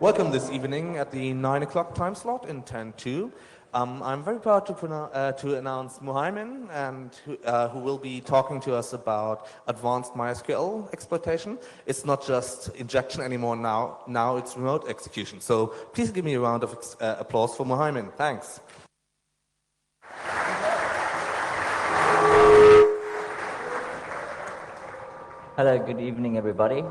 Welcome this evening at the 9 o'clock time slot in 10.2. I'm very proud to announce Muhaimin, and who will be talking to us about advanced MySQL exploitation. It's not just injection anymore now it's remote execution. So please give me a round of applause for Muhaimin. Thanks. Hello, good evening, everybody.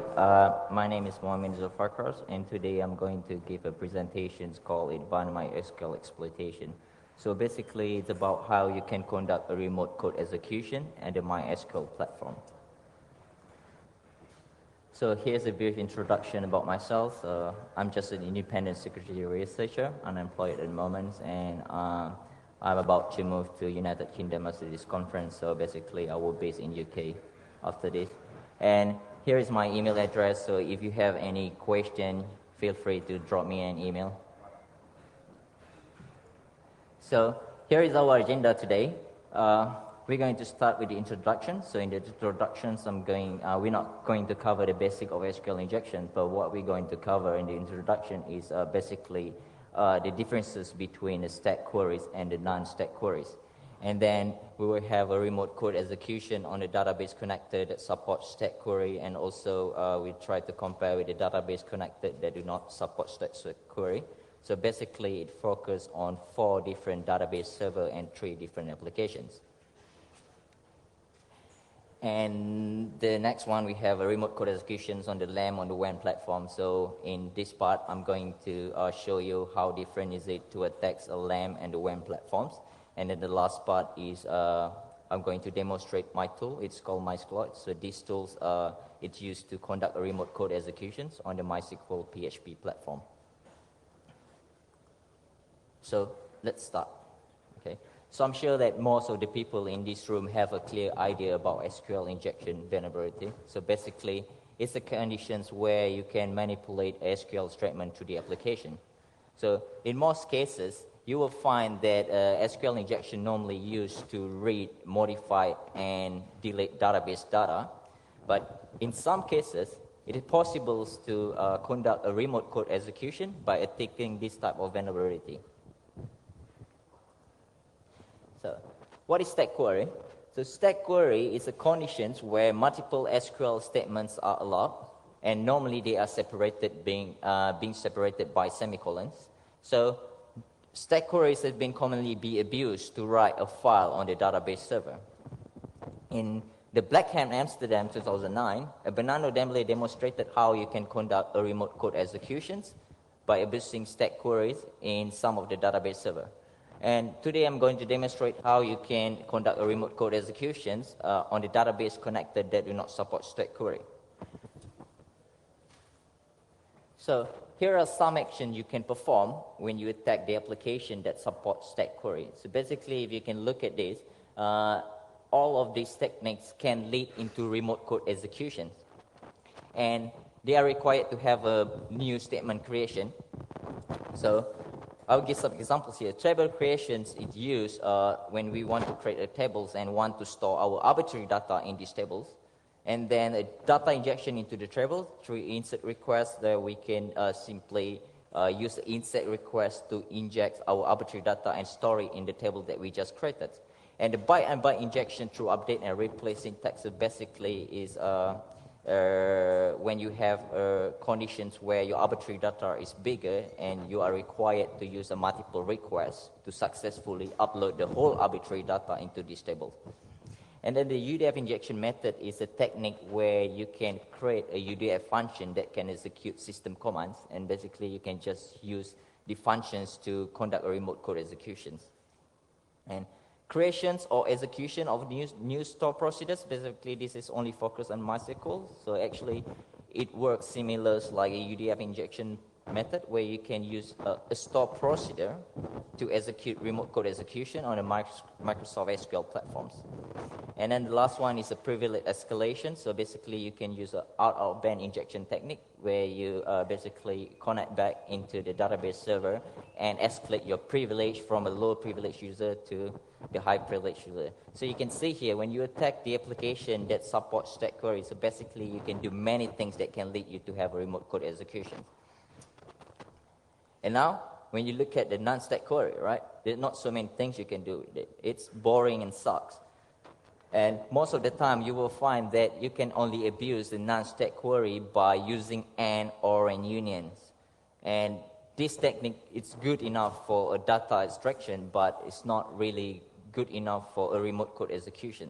My name is Mohamed Zulfarkars, and today I'm going to give a presentation called Advanced MySQL Exploitation. So basically, it's about how you can conduct a remote code execution and the MySQL platform. So here's a brief introduction about myself. I'm just an independent security researcher, unemployed at the moment, and I'm about to move to United Kingdom after this conference. So basically, I will be based in UK after this. And here is my email address, so if you have any question, feel free to drop me an email. So here is our agenda today. We're going to start with the introduction. So in the introductions, we're not going to cover the basic of SQL injection, but what we're going to cover in the introduction is basically the differences between the stack queries and the non-stack queries. And then we will have a remote code execution on the database connected that supports stack query, and also we try to compare with the database connected that do not support stack query. So basically it focuses on 4 different database servers and 3 different applications. And the next one, we have a remote code executions on the LAM on the WAN platform. So in this part, I'm going to show you how different is it to attack a LAM and the WAN platforms. And then the last part is I'm going to demonstrate my tool. It's called MySQL. So these tools, it's used to conduct a remote code executions on the MySQL PHP platform. So let's start. Okay. So I'm sure that most of the people in this room have a clear idea about SQL injection vulnerability. So basically, it's the conditions where you can manipulate SQL statement to the application. So in most cases, you will find that SQL injection normally used to read, modify, and delete database data. But in some cases, it is possible to conduct a remote code execution by attacking this type of vulnerability. So what is stack query? So stack query is a conditions where multiple SQL statements are allowed, and normally they are separated, being separated by semicolons. So stack queries have been commonly abused to write a file on the database server. In the Blackham Amsterdam 2009, Bernardo Dembele demonstrated how you can conduct a remote code executions by abusing stack queries in some of the database server. And today I'm going to demonstrate how you can conduct a remote code executions on the database connected that do not support stack query. So here are some actions you can perform when you attack the application that supports stack query. So basically, if you can look at this, all of these techniques can lead into remote code executions. And they are required to have a new statement creation. So I'll give some examples here. Table creations is used when we want to create tables and want to store our arbitrary data in these tables. And then a data injection into the table through insert request, that we can simply use the insert request to inject our arbitrary data and store it in the table that we just created. And the byte and byte injection through update and replace syntax basically is when you have conditions where your arbitrary data is bigger and you are required to use a multiple request to successfully upload the whole arbitrary data into this table. And then the UDF injection method is a technique where you can create a UDF function that can execute system commands, and basically you can just use the functions to conduct a remote code executions. And creations or execution of new store procedures, basically this is only focused on MySQL. So actually it works similar like a UDF injection method where you can use a store procedure to execute remote code execution on the Microsoft SQL platforms. And then the last one is a privilege escalation. So basically you can use an out-of-band injection technique where you basically connect back into the database server and escalate your privilege from a low privilege user to the high privilege user. So you can see here when you attack the application that supports stack query, so basically you can do many things that can lead you to have a remote code execution. And now, when you look at the non-stack query, right, there's not so many things you can do with it. It's boring and sucks. And most of the time, you will find that you can only abuse the non-stack query by using AND, OR, and unions. And this technique is good enough for a data extraction, but it's not really good enough for a remote code execution.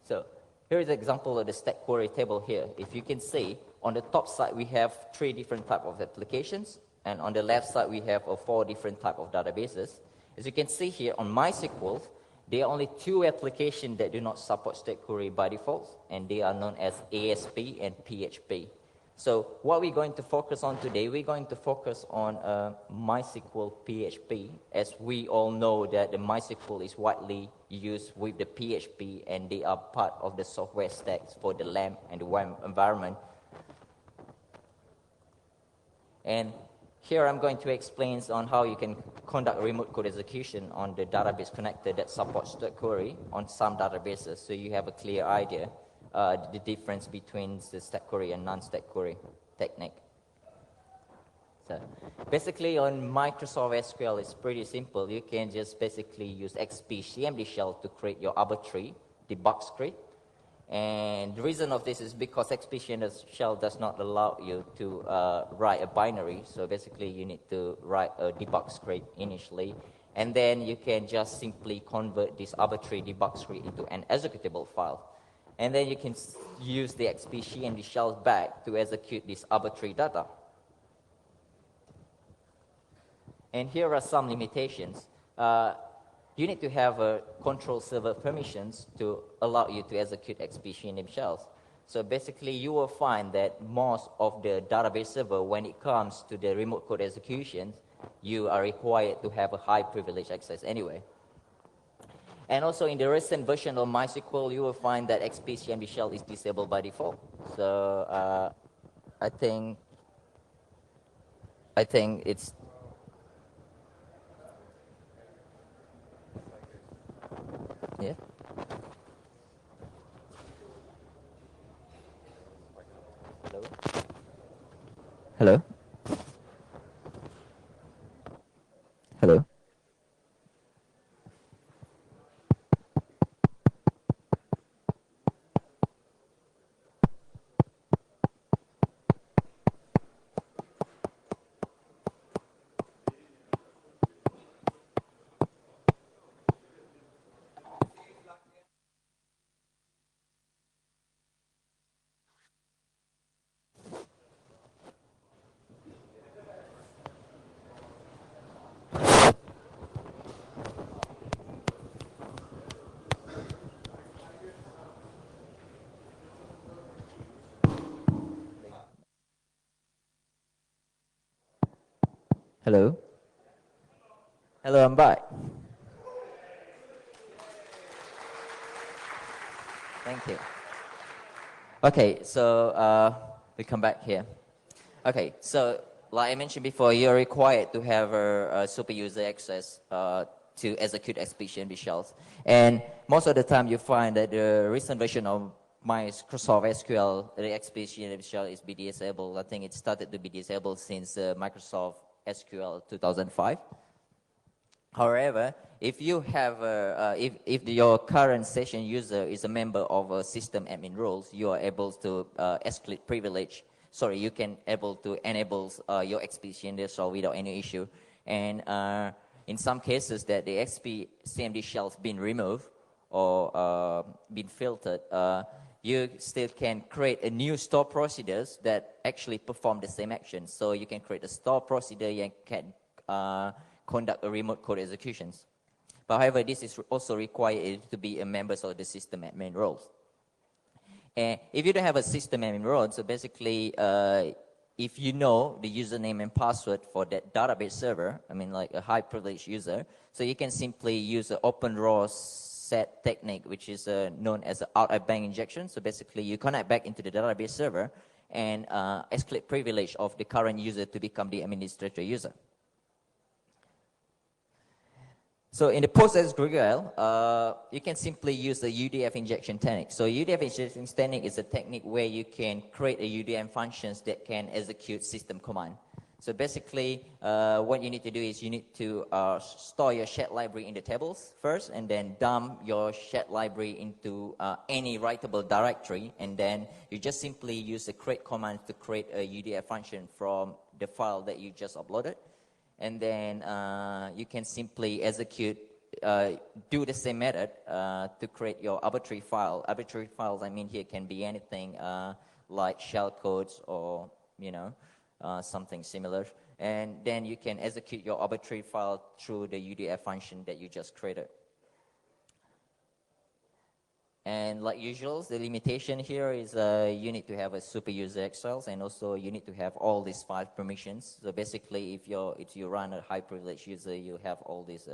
So here is an example of the stack query table here. If you can see, on the top side, we have 3 different types of applications. And on the left side, we have 4 different types of databases. As you can see here on MySQL, there are only 2 applications that do not support stack query by default, and they are known as ASP and PHP. So what we're going to focus on today, we're going to focus on MySQL PHP, as we all know that the MySQL is widely used with the PHP, and they are part of the software stacks for the LAMP and the WAMP environment. And here I'm going to explain on how you can conduct remote code execution on the database connector that supports stack query on some databases, so you have a clear idea the difference between the stack query and non-stack query technique. So basically on Microsoft SQL, it's pretty simple. You can just basically use XP CMD shell to create your arbitrary debug script. And the reason of this is because XP CMD shell does not allow you to write a binary. So basically you need to write a debug script initially. And then you can just simply convert this arbitrary debug script into an executable file. And then you can use the XP CMD shell back to execute this arbitrary data. And here are some limitations. You need to have control server permissions to allow you to execute XP CMD shells. So basically, you will find that most of the database server, when it comes to the remote code execution, you are required to have a high privilege access anyway. And also in the recent version of MySQL, you will find that XP CMD shell is disabled by default. So I think it's yeah. Hello. Hello. Hello. Hello. Hello, I'm back. Thank you. Okay, so we come back here. Okay, so like I mentioned before, you're required to have a super user access to execute XP CMD shells. And most of the time you find that the recent version of Microsoft SQL, the XP CMD shell is be disabled. I think it started to be disabled since Microsoft SQL 2005. However, if you have if your current session user is a member of a system admin roles, you are able to escalate privilege. Sorry, you can able to enable your XP CMD shell without any issue. And in some cases that the XP CMD shell's been removed or been filtered, you still can create a new store procedures that actually perform the same action. So you can create a store procedure and can conduct a remote code executions. But however, this is also required to be a member of the system admin roles. And if you don't have a system admin role, so basically, if you know the username and password for that database server, I mean like a high privileged user, so you can simply use an open row set technique, which is known as an out-of-bank injection. So basically, you connect back into the database server and escalate privilege of the current user to become the administrator user. So in the PostgreSQL, you can simply use the UDF injection technique. So UDF injection technique is a technique where you can create a UDF functions that can execute system command. So basically, what you need to do is you need to store your shared library in the tables first, and then dump your shared library into any writable directory, and then you just simply use the create command to create a UDF function from the file that you just uploaded. And then you can simply execute, do the same method to create your arbitrary file. Arbitrary files, I mean, here can be anything like shell codes or, something similar. And then you can execute your arbitrary file through the UDF function that you just created. And like usual, the limitation here is you need to have a super user access, and also you need to have all these 5 permissions. So basically, if you run a high privilege user, you have all these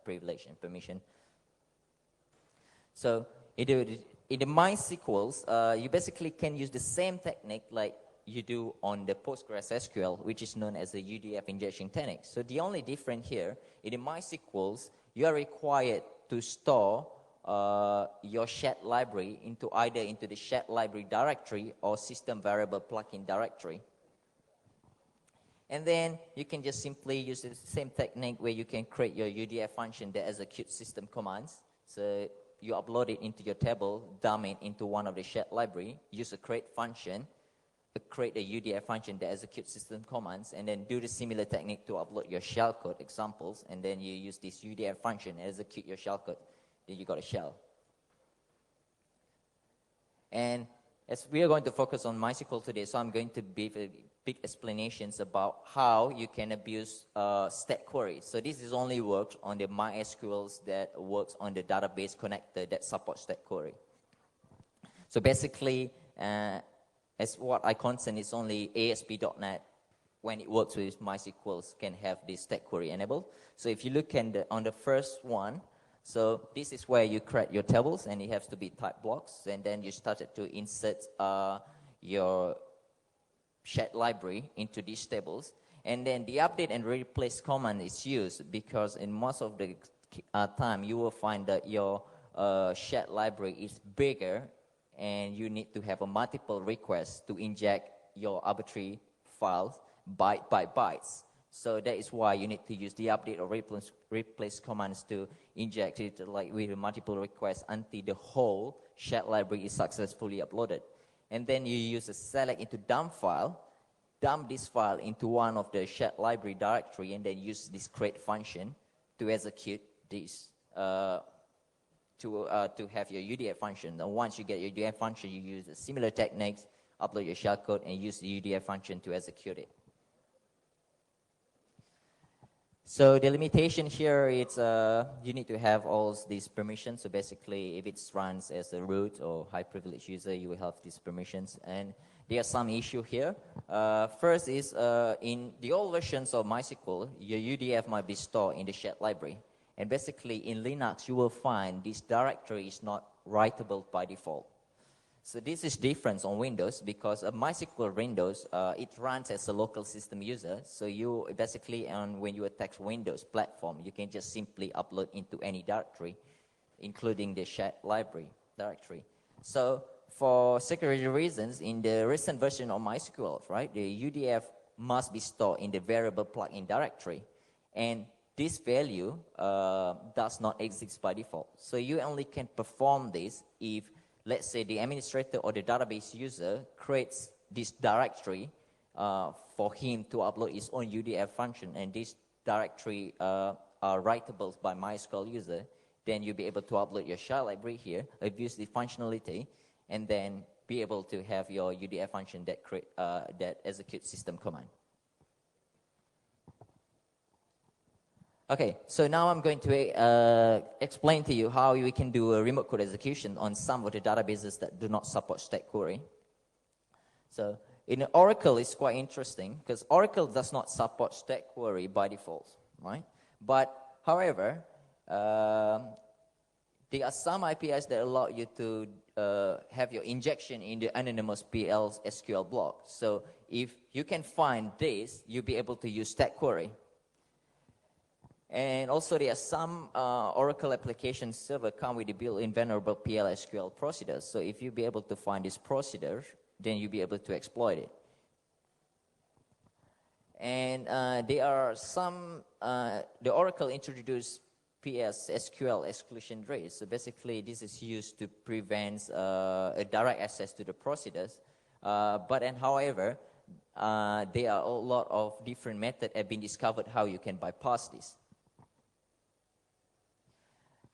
privilege and permission. So in the MySQLs, you basically can use the same technique like you do on the PostgreSQL, which is known as the UDF injection technique. So the only difference here, in the MySQLs, you are required to store your shared library either into the shared library directory or system variable plugin directory. And then you can just simply use the same technique where you can create your UDF function that executes system commands. So you upload it into your table, dump it into one of the shared library, use a create function, create a UDF function that executes system commands, and then do the similar technique to upload your shellcode examples, and then you use this UDF function and execute your shellcode. Then you got a shell. And as we are going to focus on MySQL today, so I'm going to give big explanations about how you can abuse stack queries. So this is only works on the MySQLs that works on the database connector that supports stack query. So basically, as what I concern, it's only ASP.NET when it works with MySQLs can have this stack query enabled. So if you look on the first one, so this is where you create your tables, and it has to be type blocks, and then you started to insert your shared library into these tables, and then the update and replace command is used because in most of the time you will find that your shared library is bigger, and you need to have a multiple requests to inject your arbitrary files byte by bytes. So that is why you need to use the update or replace commands to inject it like with multiple requests until the whole shared library is successfully uploaded. And then you use a select into dump file, dump this file into one of the shared library directory, and then use this create function to execute this to have your UDF function. And once you get your UDF function, you use the similar techniques, upload your shellcode, and use the UDF function to execute it. So the limitation here is you need to have all these permissions. So basically, if it runs as a root or high privilege user, you will have these permissions. And there are some issue here. First is in the old versions of MySQL, your UDF might be stored in the shared library. And basically, in Linux, you will find this directory is not writable by default. So this is different on Windows because MySQL Windows, it runs as a local system user. So you basically, when you attack Windows platform, you can just simply upload into any directory, including the shared library directory. So for security reasons, in the recent version of MySQL, right, the UDF must be stored in the variable plugin directory. And this value does not exist by default. So you only can perform this if, let's say, the administrator or the database user creates this directory for him to upload his own UDF function, and this directory are writable by MySQL user, then you'll be able to upload your shell library here, abuse the functionality, and then be able to have your UDF function that executes system command. Okay, so now I'm going to explain to you how we can do a remote code execution on some of the databases that do not support stack query. So in Oracle, it's quite interesting because Oracle does not support stack query by default, right? But however, there are some APIs that allow you to have your injection in the anonymous PL SQL block. So if you can find this, you'll be able to use stack query. And also there are some Oracle application server come with the built-in vulnerable PL/SQL procedures. So if you be able to find this procedure, then you'll be able to exploit it. And there are some, the Oracle introduced PS/SQL exclusion rate. So basically this is used to prevent a direct access to the procedures. However, there are a lot of different methods have been discovered how you can bypass this.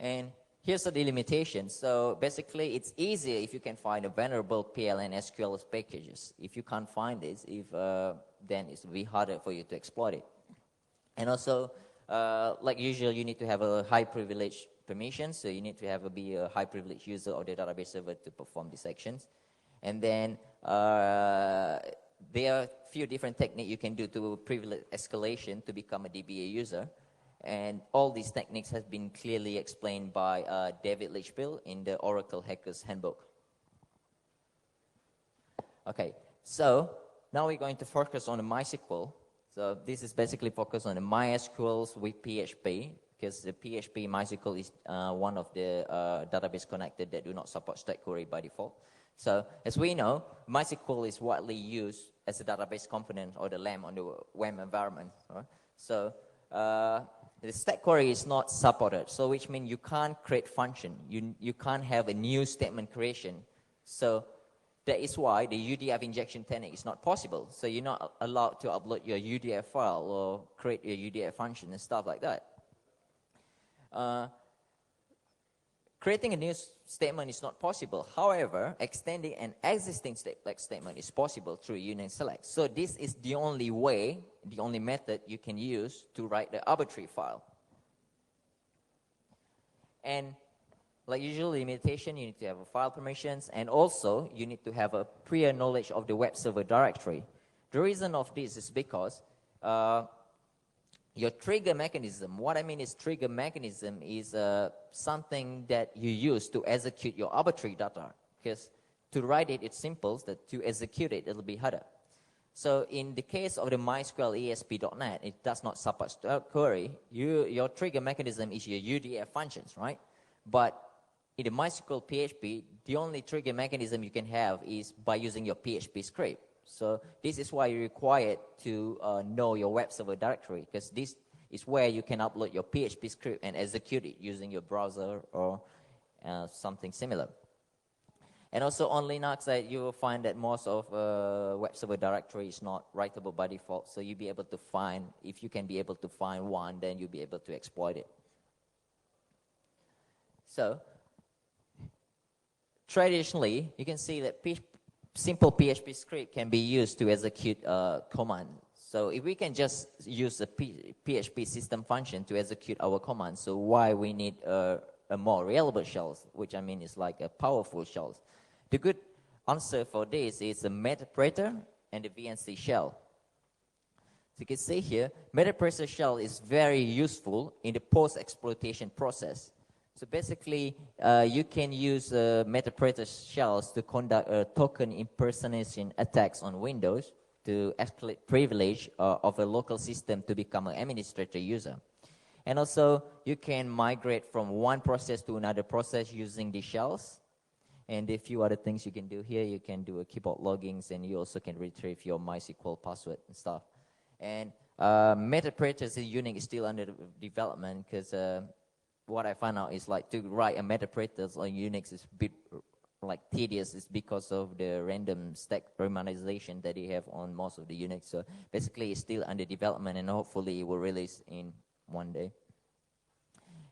And here's the delimitation. So basically, it's easier if you can find a vulnerable PL and SQL packages. If you can't find this, then it's will be harder for you to exploit it. And also, like usual, you need to have a high privilege permission. So you need to be a high privilege user of the database server to perform these actions. And then there are a few different techniques you can do to privilege escalation to become a DBA user. And all these techniques have been clearly explained by David Litchfield in the Oracle Hackers Handbook. Okay, so now we're going to focus on the MySQL. So this is basically focused on the MySQLs with PHP, because the PHP MySQL is one of the database connected that do not support static query by default. So as we know, MySQL is widely used as a database component or the LAMP on the web environment. Right? So the static query is not supported, so which means you can't create function. You can't have a new statement creation. So that is why the UDF injection technique is not possible. So you're not allowed to upload your UDF file or create your UDF function and stuff like that. Creating a new statement is not possible. However, extending an existing statement is possible through union select. So this is the only way, the only method you can use to write the arbitrary file. And like usual limitation, you need to have a file permissions, and also you need to have a prior knowledge of the web server directory. The reason of this is because your trigger mechanism, what I mean is trigger mechanism is something that you use to execute your arbitrary data. Because to write it, it's simple, but to execute it, it'll be harder. So in the case of the MySQL ASP.NET, it does not support query. Your trigger mechanism is your UDF functions, right? But in the MySQL PHP, the only trigger mechanism you can have is by using your PHP script. So this is why you're required to know your web server directory, because this is where you can upload your PHP script and execute it using your browser or something similar. And also on Linux, you will find that most of web server directory is not writable by default. So you'll be able to find, if you can be able to find one, then you'll be able to exploit it. So traditionally, you can see that simple PHP script can be used to execute a command. So if we can just use a PHP system function to execute our command, so why we need a more reliable shell, which I mean is like a powerful shell. The good answer for this is the Metapreter and the VNC shell. So you can see here, Metapreter shell is very useful in the post-exploitation process. So basically, you can use Metapreter shells to conduct token impersonation attacks on Windows to escalate privilege of a local system to become an administrator user. And also, you can migrate from one process to another process using the shells. And a few other things you can do here. You can do a keyboard loggings, and you also can retrieve your MySQL password and stuff. And Metapreter in Unix is still under development, because what I found out is like to write a Metapreter on Unix is a bit like tedious. It's because of the random stack parameterization that you have on most of the Unix. So basically, it's still under development, and hopefully it will release in one day.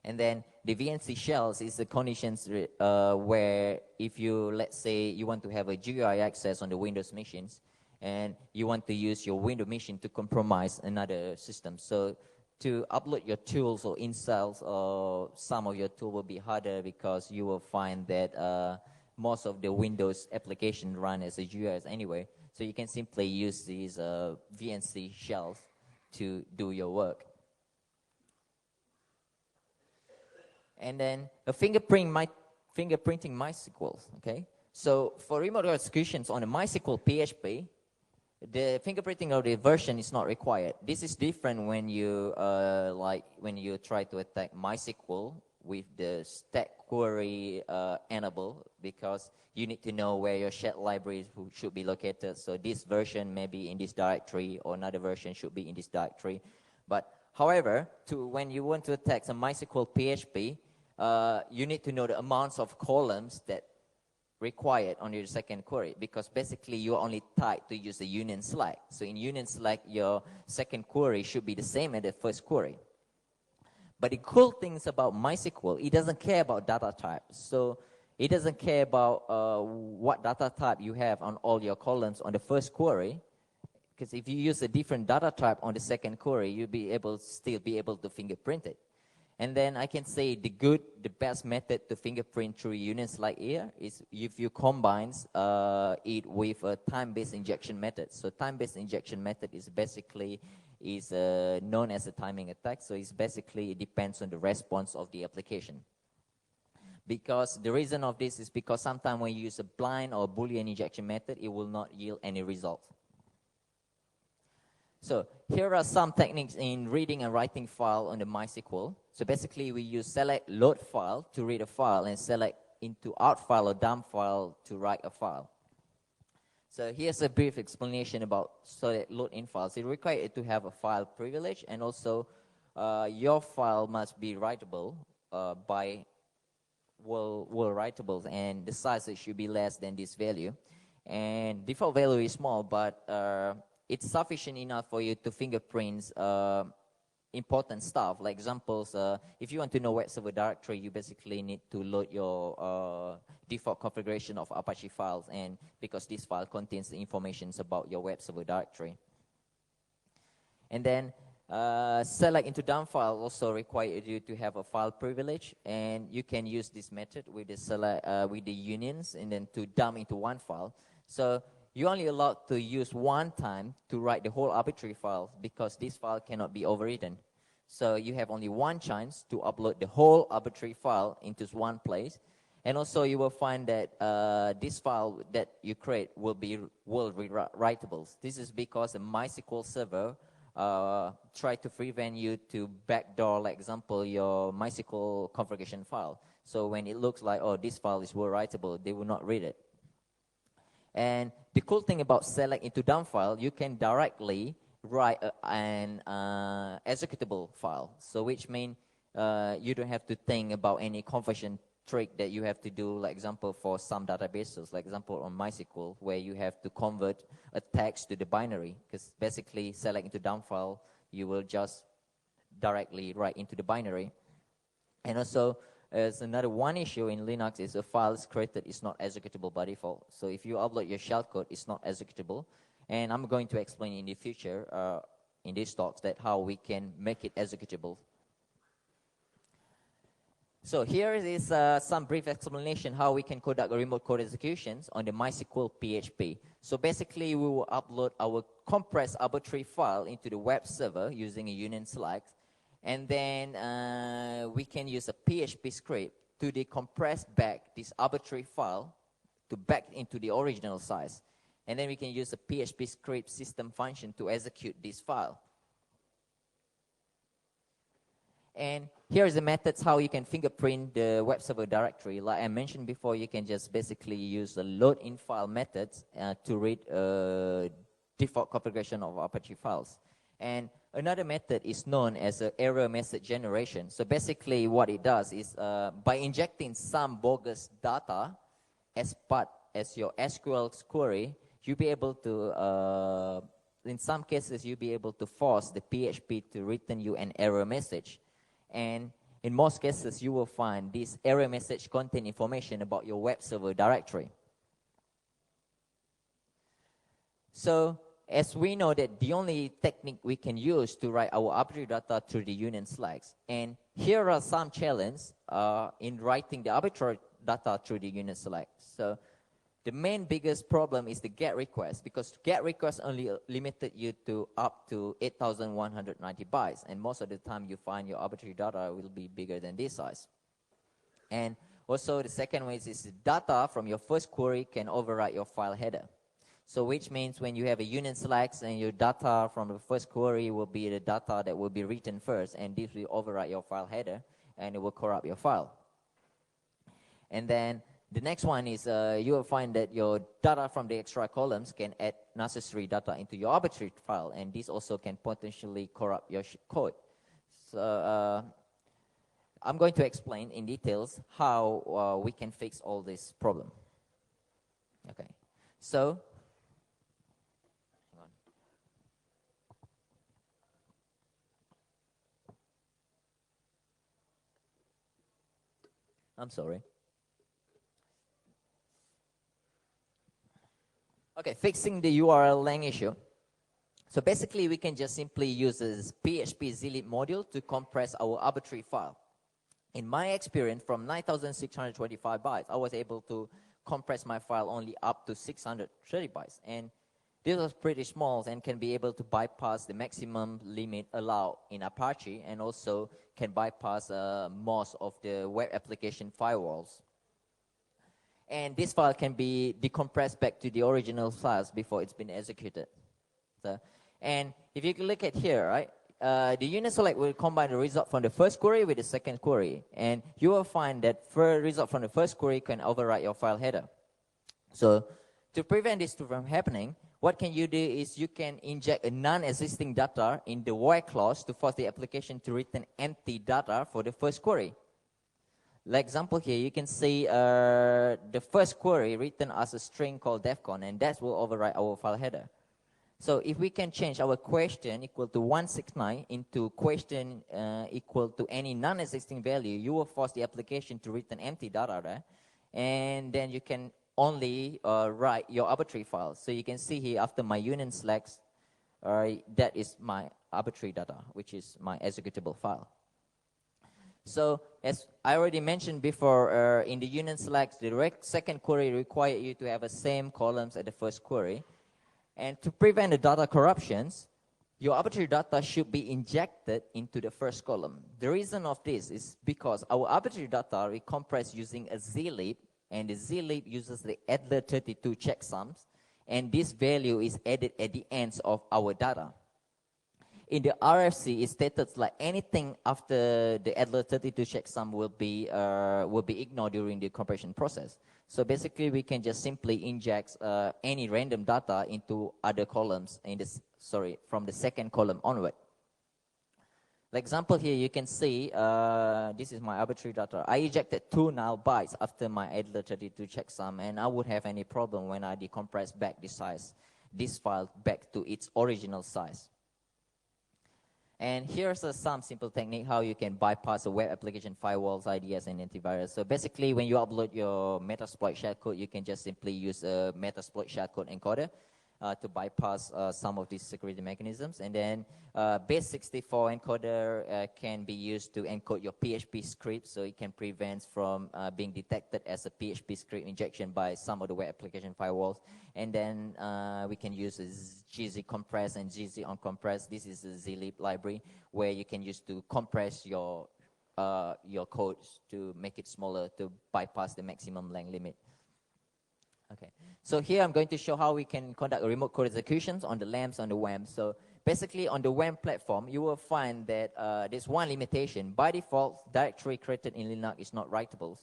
And then the VNC shells is the conditions where if you, let's say, you want to have a GUI access on the Windows machines, and you want to use your Windows machine to compromise another system. So to upload your tools or installs or some of your tool will be harder, because you will find that most of the Windows application run as a GUIs anyway. So you can simply use these VNC shells to do your work. And then a fingerprinting MySQL, okay? So for remote executions on a MySQL PHP, The fingerprinting of the version is not required. This is different when you when you try to attack MySQL with the stack query enable, because you need to know where your shared libraries should be located. So this version may be in this directory, or another version should be in this directory. But however, when you want to attack some MySQL PHP, you need to know the amounts of columns that required on your second query, because basically you're only tied to use the union select. So in union select, your second query should be the same as the first query. But the cool things about MySQL, it doesn't care about data type. So it doesn't care about what data type you have on all your columns on the first query, because if you use a different data type on the second query, you'll still be able to fingerprint it. And then I can say the best method to fingerprint through union select here is if you combine it with a time-based injection method. So time-based injection method is basically known as a timing attack. So it depends on the response of the application. Because the reason of this is because sometimes when you use a blind or Boolean injection method, it will not yield any result. So here are some techniques in reading and writing file on the MySQL. So basically we use select load file to read a file, and select into out file or dump file to write a file. So here's a brief explanation about select load in files. It requires it to have a file privilege, and also your file must be writable by writables, and the size should be less than this value. And default value is small, but it's sufficient enough for you to fingerprint important stuff. Like examples, if you want to know web server directory, you basically need to load your default configuration of Apache files, and because this file contains the information about your web server directory. And then select into dump file also requires you to have a file privilege, and you can use this method with the unions, and then to dump into one file. So you're only allowed to use one time to write the whole arbitrary file, because this file cannot be overwritten. So you have only one chance to upload the whole arbitrary file into one place. And also you will find that this file that you create will be writable. This is because the MySQL server try to prevent you to backdoor, like example, your MySQL configuration file. So when it looks like, oh, this file is writable, they will not read it. And the cool thing about select into dump file, you can directly write an executable file. So which means you don't have to think about any conversion trick that you have to do, like example, for some databases, like example on MySQL, where you have to convert a text to the binary, because basically select into dump file, you will just directly write into the binary. And also, as another one issue in Linux is a file is created is not executable by default. So if you upload your shellcode, it's not executable. And I'm going to explain in the future in these talks that how we can make it executable. So here is some brief explanation how we can conduct remote code executions on the MySQL PHP. So basically, we will upload our compressed arbitrary file into the web server using a union select. And then we can use a PHP script to decompress back this arbitrary file to back into the original size. And then we can use a PHP script system function to execute this file. And here's the methods how you can fingerprint the web server directory. Like I mentioned before, you can just basically use the load in file methods to read default configuration of Apache files. And another method is known as error message generation. So basically what it does is by injecting some bogus data as your SQL query, you'll be able to, in some cases, you'll be able to force the PHP to return you an error message. And in most cases, you will find this error message contain information about your web server directory. So as we know that the only technique we can use to write our arbitrary data through the union selects. And here are some challenges in writing the arbitrary data through the union select. So the main biggest problem is the GET request, because GET request only limited you to up to 8,190 bytes. And most of the time you find your arbitrary data will be bigger than this size. And also the second way is the data from your first query can overwrite your file header. So which means when you have a union select and your data from the first query will be the data that will be written first, and this will overwrite your file header and it will corrupt your file. And then the next one is you will find that your data from the extra columns can add necessary data into your arbitrary file, and this also can potentially corrupt your code. So I'm going to explain in details how we can fix all this problem. Okay, so hang on. I'm sorry. Okay, fixing the URL length issue. So basically, we can just simply use this PHP zlib module to compress our arbitrary file. In my experience, from 9,625 bytes, I was able to compress my file only up to 630 bytes. And this was pretty small and can be able to bypass the maximum limit allowed in Apache, and also can bypass most of the web application firewalls. And this file can be decompressed back to the original files before it's been executed. So, and if you look at here, right, the unit select will combine the result from the first query with the second query, and you will find that the result from the first query can overwrite your file header. So to prevent this from happening, what can you do is you can inject a non-existing data in the while clause to force the application to return empty data for the first query. Like example here, you can see the first query written as a string called defcon, and that will overwrite our file header. So if we can change our question equal to 169 into question equal to any non-existing value, you will force the application to return empty data there, and then you can only write your arbitrary file. So you can see here after my union selects, that is my arbitrary data, which is my executable file. So as I already mentioned before, in the union select, the second query requires you to have the same columns as the first query. And to prevent the data corruptions, your arbitrary data should be injected into the first column. The reason of this is because our arbitrary data is compressed using a zlib, and the zlib uses the Adler32 checksums, and this value is added at the ends of our data. In the RFC, it stated like anything after the Adler32 checksum will be ignored during the compression process. So basically, we can just simply inject any random data into other columns in this, from the second column onward. Like example here, you can see this is my arbitrary data. I ejected 2 null bytes after my Adler32 checksum, and I would have any problem when I decompress back this file back to its original size. And here's some simple technique how you can bypass the web application firewalls, IDS, and antivirus. So basically, when you upload your Metasploit shellcode, you can just simply use a Metasploit shellcode encoder to bypass some of these security mechanisms. And then base64 encoder can be used to encode your PHP script, so it can prevent from being detected as a PHP script injection by some of the web application firewalls. And then we can use gz compress and gz uncompress. This is a zlib library where you can use to compress your codes to make it smaller to bypass the maximum length limit. Okay, so here I'm going to show how we can conduct remote code executions on the LAMPs on the WAM. So basically on the WAM platform, you will find that there's one limitation. By default, directory created in Linux is not writable.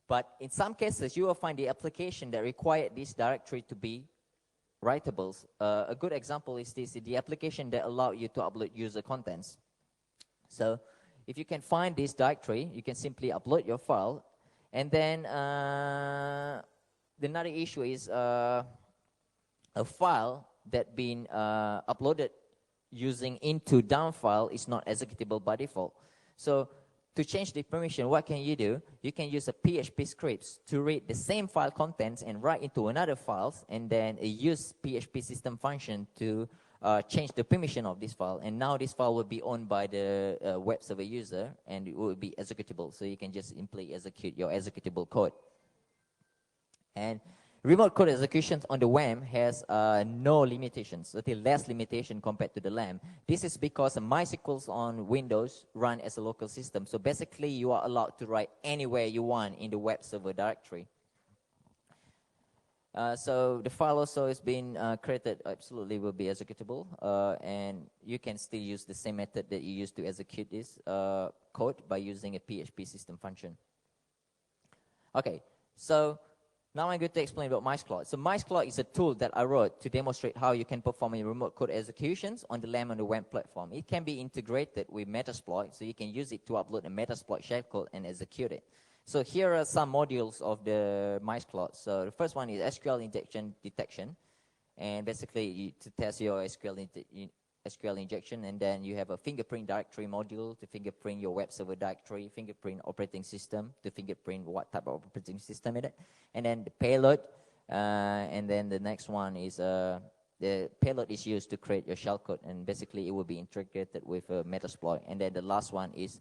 But in some cases, you will find the application that require this directory to be writables. A good example is this, the application that allow you to upload user contents. So if you can find this directory, you can simply upload your file, and then another issue is a file that been uploaded using into down file is not executable by default. So to change the permission, what can you do? You can use a PHP scripts to read the same file contents and write into another files, and then use PHP system function to change the permission of this file. And now this file will be owned by the web server user, and it will be executable. So you can just simply execute your executable code. And remote code executions on the WAM has no limitations, less limitation compared to the LAM. This is because MySQL on Windows run as a local system. So basically, you are allowed to write anywhere you want in the web server directory. So the file also has been created, absolutely will be executable, and you can still use the same method that you used to execute this code by using a PHP system function. Okay, so now I'm going to explain about MySQL. So MySQL is a tool that I wrote to demonstrate how you can perform a remote code executions on the LAM on the web platform. It can be integrated with Metasploit, so you can use it to upload a Metasploit shellcode and execute it. So here are some modules of the MySQL. So the first one is SQL injection detection, and basically to test your SQL injection, and then you have a fingerprint directory module to fingerprint your web server directory, fingerprint operating system to fingerprint what type of operating system it is, and then the payload, and then the next one is the payload is used to create your shellcode, and basically it will be integrated with Metasploit, and then the last one is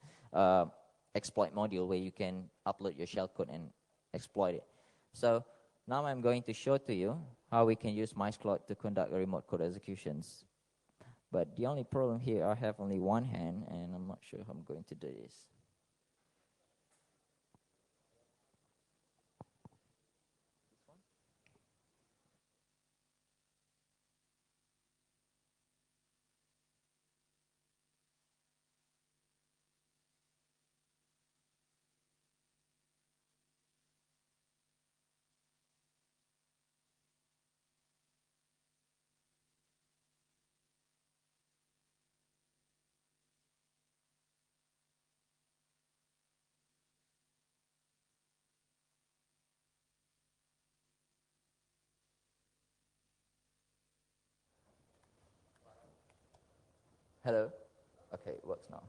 exploit module where you can upload your shellcode and exploit it. So now I'm going to show to you how we can use MySQL to conduct remote code executions. But the only problem here, I have only one hand, and I'm not sure how I'm going to do this. Hello? Okay, it works now.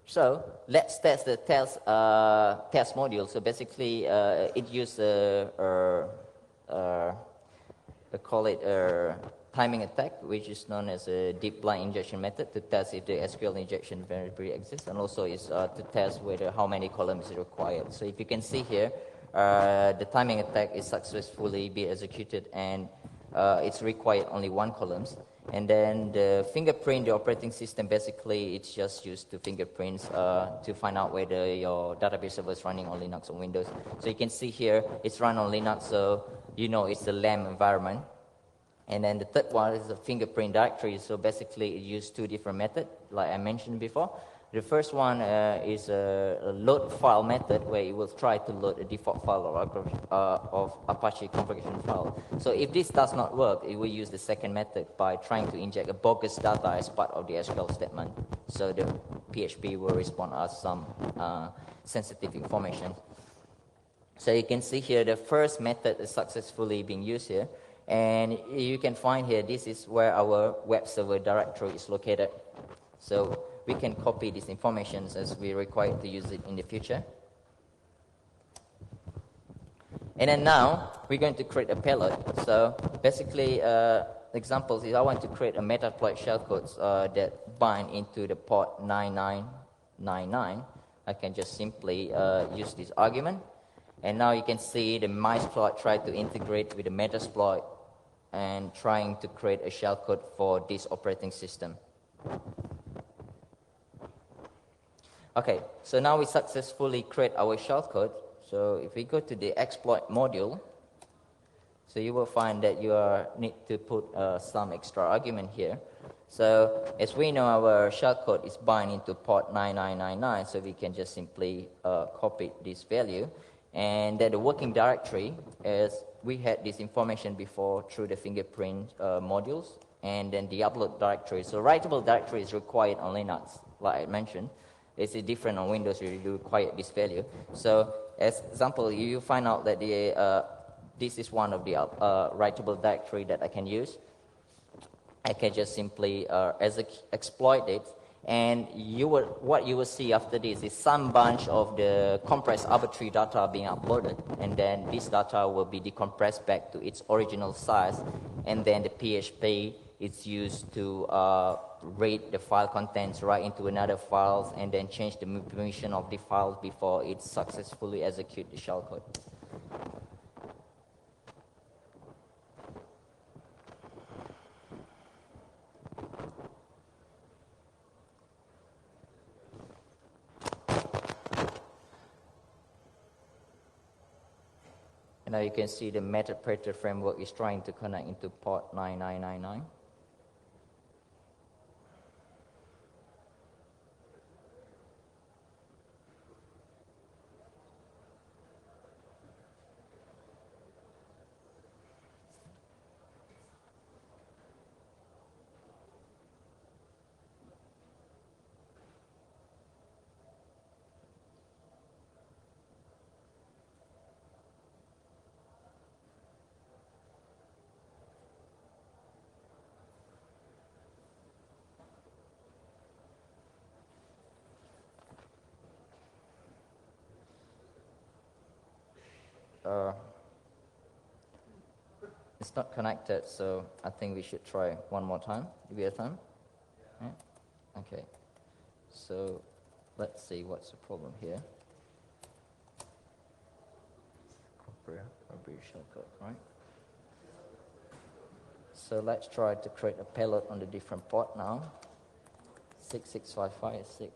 So let's test the test module. So basically, it uses call it a timing attack, which is known as a deep blind injection method to test if the SQL injection variable exists, and also is to test whether how many columns is required. So if you can see here, the timing attack is successfully be executed, and it's required only one columns. And then the fingerprint, the operating system, basically it's just used to fingerprints to find out whether your database server is running on Linux or Windows. So you can see here it's run on Linux, so you know it's a LAM environment. And then the third one is the fingerprint directory. So basically it uses two different methods, like I mentioned before. The first one is a load file method, where it will try to load a default file of Apache configuration file. So if this does not work, it will use the second method by trying to inject a bogus data as part of the SQL statement. So the PHP will respond as some sensitive information. So you can see here the first method is successfully being used here. And you can find here, this is where our web server directory is located. So we can copy these information as we require to use it in the future. And then now we're going to create a payload. So basically, examples is I want to create a Metasploit shellcode that bind into the port 9999. I can just simply use this argument. And now you can see the MySQL try to integrate with the Metasploit and trying to create a shellcode for this operating system. Okay, so now we successfully create our shellcode. So if we go to the exploit module, so you will find that you need to put some extra argument here. So as we know, our shellcode is bind into port 9999, so we can just simply copy this value. And then the working directory, as we had this information before through the fingerprint modules, and then the upload directory. So writable directory is required on Linux, like I mentioned. It's different on Windows, you require this value. So as example, you find out that this is one of the writable directory that I can use. I can just simply exploit it, And what you will see after this is some bunch of the compressed arbitrary data being uploaded, and then this data will be decompressed back to its original size, and then the PHP is used to read the file contents right into another files, and then change the permission of the files before it successfully execute the shellcode. And now you can see the metapreter framework is trying to connect into port 9999. It's not connected, so I think we should try one more time. Do we have time? Yeah. Okay. So let's see what's the problem here. Shellcode, right? So let's try to create a payload on the different port now. 6655 is 6.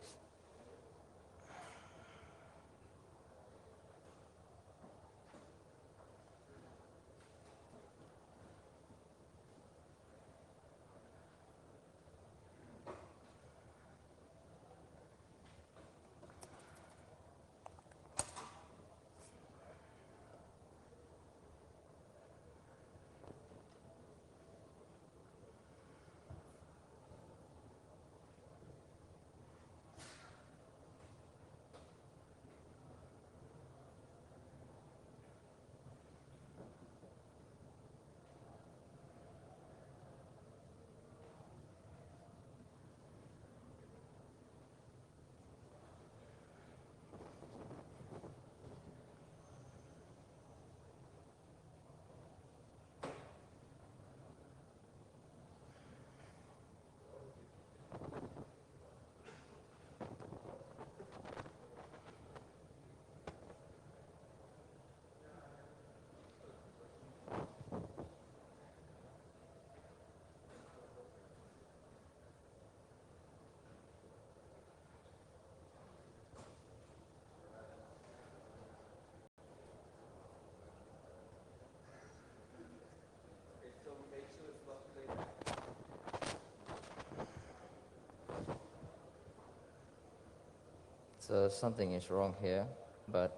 So something is wrong here, but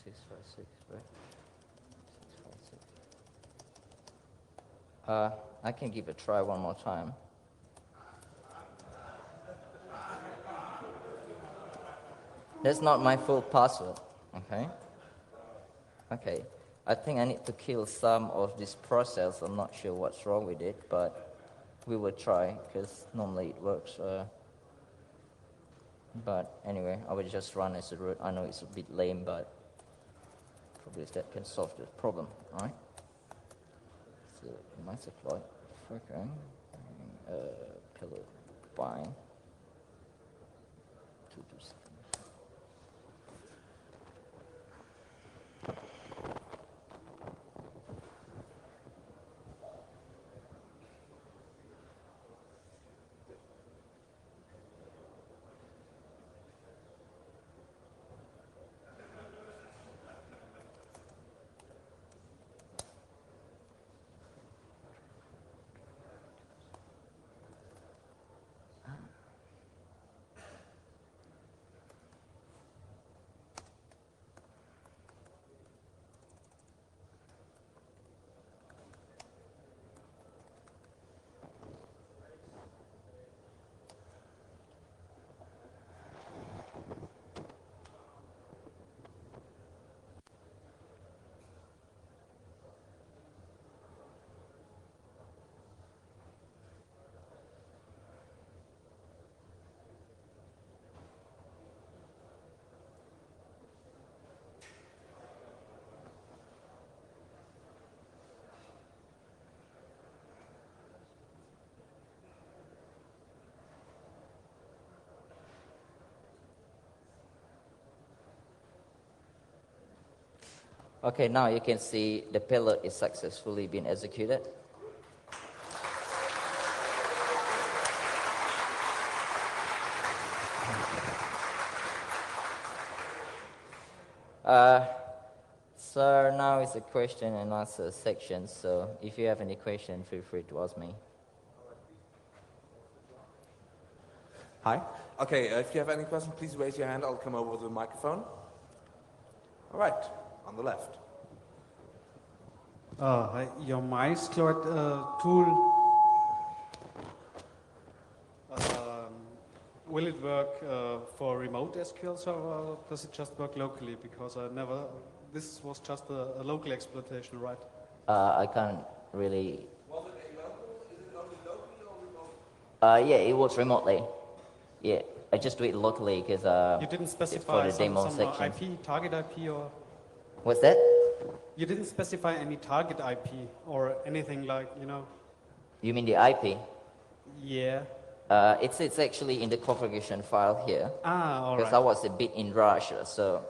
six five six, right? 656. I can give it a try one more time. That's not my full password, okay? Okay, I think I need to kill some of this process. I'm not sure what's wrong with it, but we will try, because normally it works. But anyway, I will just run as a root. I know it's a bit lame, but probably that can solve the problem, all right? So, MySQL, okay, pillar bind, 227. Okay, now you can see the payload is successfully being executed. So now is the question and answer section. So if you have any question, feel free to ask me. Hi. Okay, if you have any question, please raise your hand. I'll come over with the microphone. All right, on the left. Your MySQL tool, will it work for remote SQL server, or does it just work locally? Because this was just a local exploitation, right? I can't really. Was it local? Is it only locally or remote? Yeah, it works remotely. Yeah, I just do it locally because You didn't it's specify for the demo some section. IP, target IP, or What's that? you didn't specify any target IP or anything like, You mean the IP? Yeah. It's actually in the configuration file here. All Because right. I was a bit in rush, so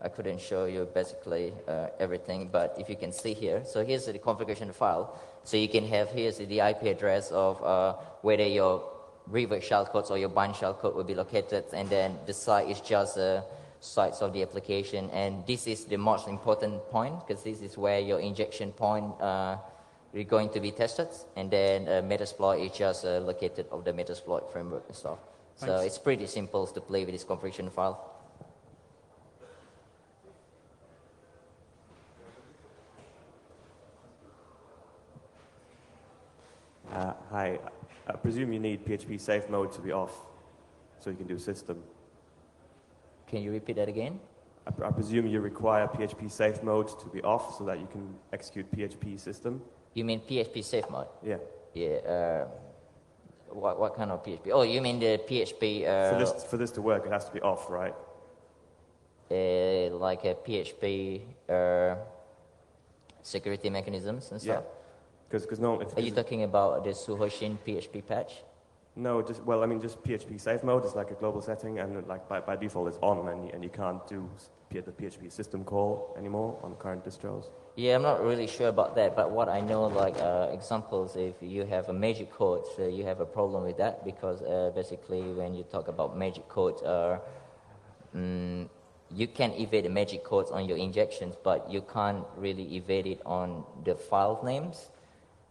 I couldn't show you basically everything. But if you can see here, so here's the configuration file. So you can have here's the IP address of whether your revert shellcodes or your bind shellcode will be located, and then the site is just sites of the application. And this is the most important point because this is where your injection point is going to be tested, and then Metasploit is just located of the Metasploit framework and stuff. So Thanks. it's pretty simple to play with this configuration file. Hi. I presume you need PHP safe mode to be off so you can do system. Can you repeat that again? I presume you require PHP safe mode to be off so that you can execute PHP system. You mean PHP safe mode? Yeah. Yeah. What kind of PHP? Oh, you mean the PHP? For this to work, it has to be off, right? Like a PHP security mechanisms and stuff. Yeah. Because no, Are you talking about the Suhoshin PHP patch? No, just PHP safe mode is like a global setting, and like by default it's on, and you can't do the PHP system call anymore on current distros. Yeah, I'm not really sure about that, but what I know, like examples, if you have a magic code, you have a problem with that because basically when you talk about magic codes, you can evade the magic codes on your injections, but you can't really evade it on the file names.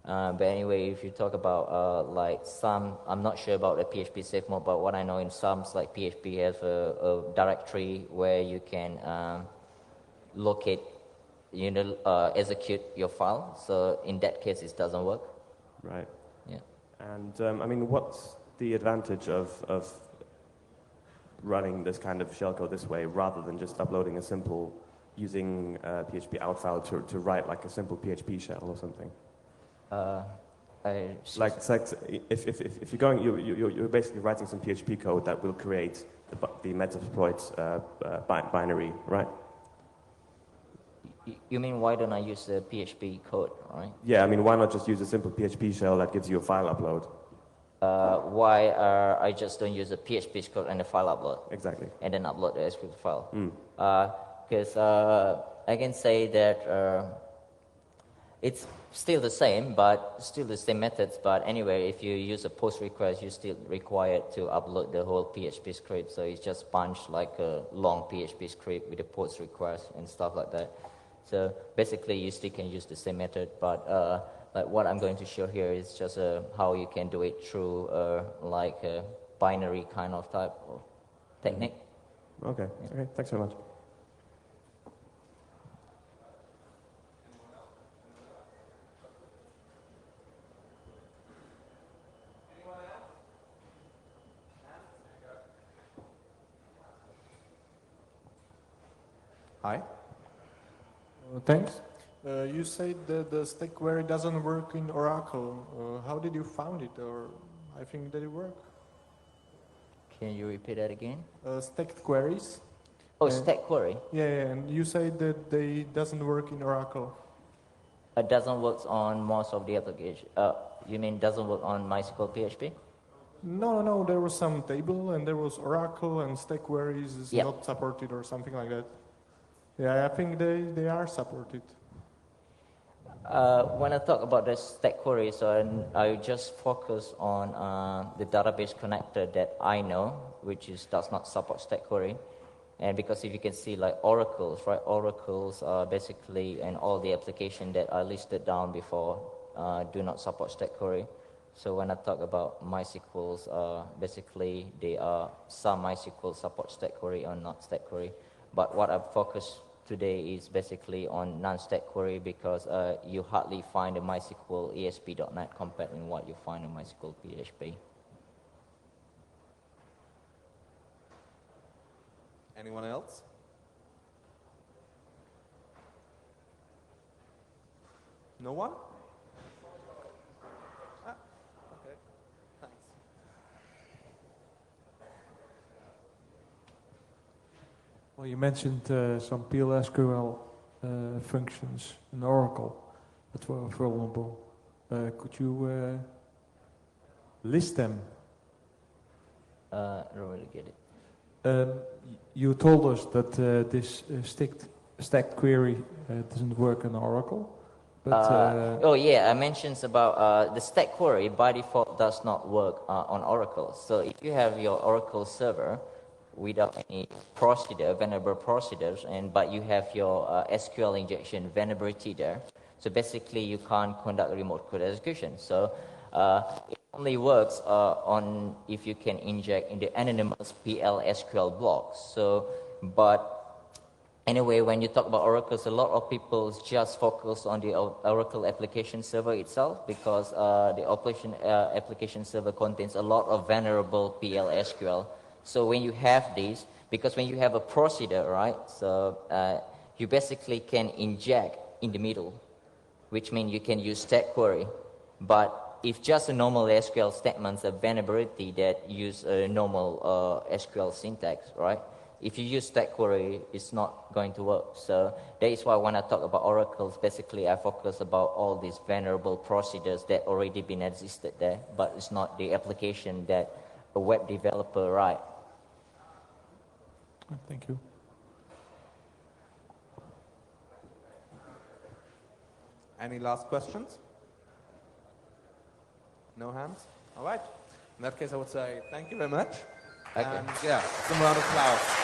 But anyway, if you talk about like some, I'm not sure about the PHP safe mode, but what I know in some, like PHP has a directory where you can locate, execute your file. So in that case, it doesn't work. Right. Yeah. And what's the advantage of running this kind of shellcode this way rather than just uploading a simple, using PHP out file to write like a simple PHP shell or something? Like if you're going, you're basically writing some PHP code that will create the Metasploit binary, right? You mean why don't I use the PHP code, right? Yeah, why not just use a simple PHP shell that gives you a file upload? Why I just don't use a PHP code and a file upload? Exactly. And then upload the SQL file. Because I can say that it's still the same, but still the same methods. But anyway, if you use a post request, you're still required to upload the whole PHP script. So it's just punch like a long PHP script with a post request and stuff like that. So basically, you still can use the same method, but like what I'm going to show here is just how you can do it through like a binary kind of type of technique. Okay. Okay. Thanks very much. Hi. Thanks. You said that the stack query doesn't work in Oracle. How did you found it? Or I think that it work? Can you repeat that again? Stacked queries. Oh, stack query. Yeah, and you said that they doesn't work in Oracle. It doesn't work on most of the application. You mean doesn't work on MySQL PHP? No, there was some table and there was Oracle and stack queries is Yeah. not supported or something like that. Yeah, I think they are supported. When I talk about the stack query, so I just focus on the database connector that I know, which does not support stack query. And because if you can see like oracles, right? Oracles are basically, and all the application that I listed down before do not support stack query. So when I talk about MySQLs, basically they are some MySQL support stack query or not stack query. But what I've focused today is basically on non-stack query because you hardly find a MySQL ASP.NET compared with what you find in MySQL PHP. Anyone else? No one? Okay. Thanks. Well, you mentioned some PLSQL functions in Oracle that were vulnerable. Could you list them? I don't really get it. You told us that this stacked query doesn't work in Oracle. But, oh yeah, I mentioned about the stack query by default does not work on Oracle. So if you have your Oracle server without any procedure, vulnerable procedures, but you have your SQL injection vulnerability there, so basically you can't conduct remote code execution. So it only works on if you can inject in the anonymous PL/SQL blocks. So, but anyway, when you talk about oracles, a lot of people just focus on the Oracle application server itself because the application server contains a lot of vulnerable PL/SQL. So when you have these, because when you have a procedure, right, so you basically can inject in the middle, which means you can use stack query. But if just a normal SQL statements, a vulnerability that use a normal SQL syntax, right? If you use stack query, it's not going to work. So that is why when I talk about oracles, basically I focus about all these vulnerable procedures that already been existed there, but it's not the application that a web developer write. Thank you. Any last questions? No hands? All right. In that case, I would say thank you very much. Okay. And yeah, some round of applause.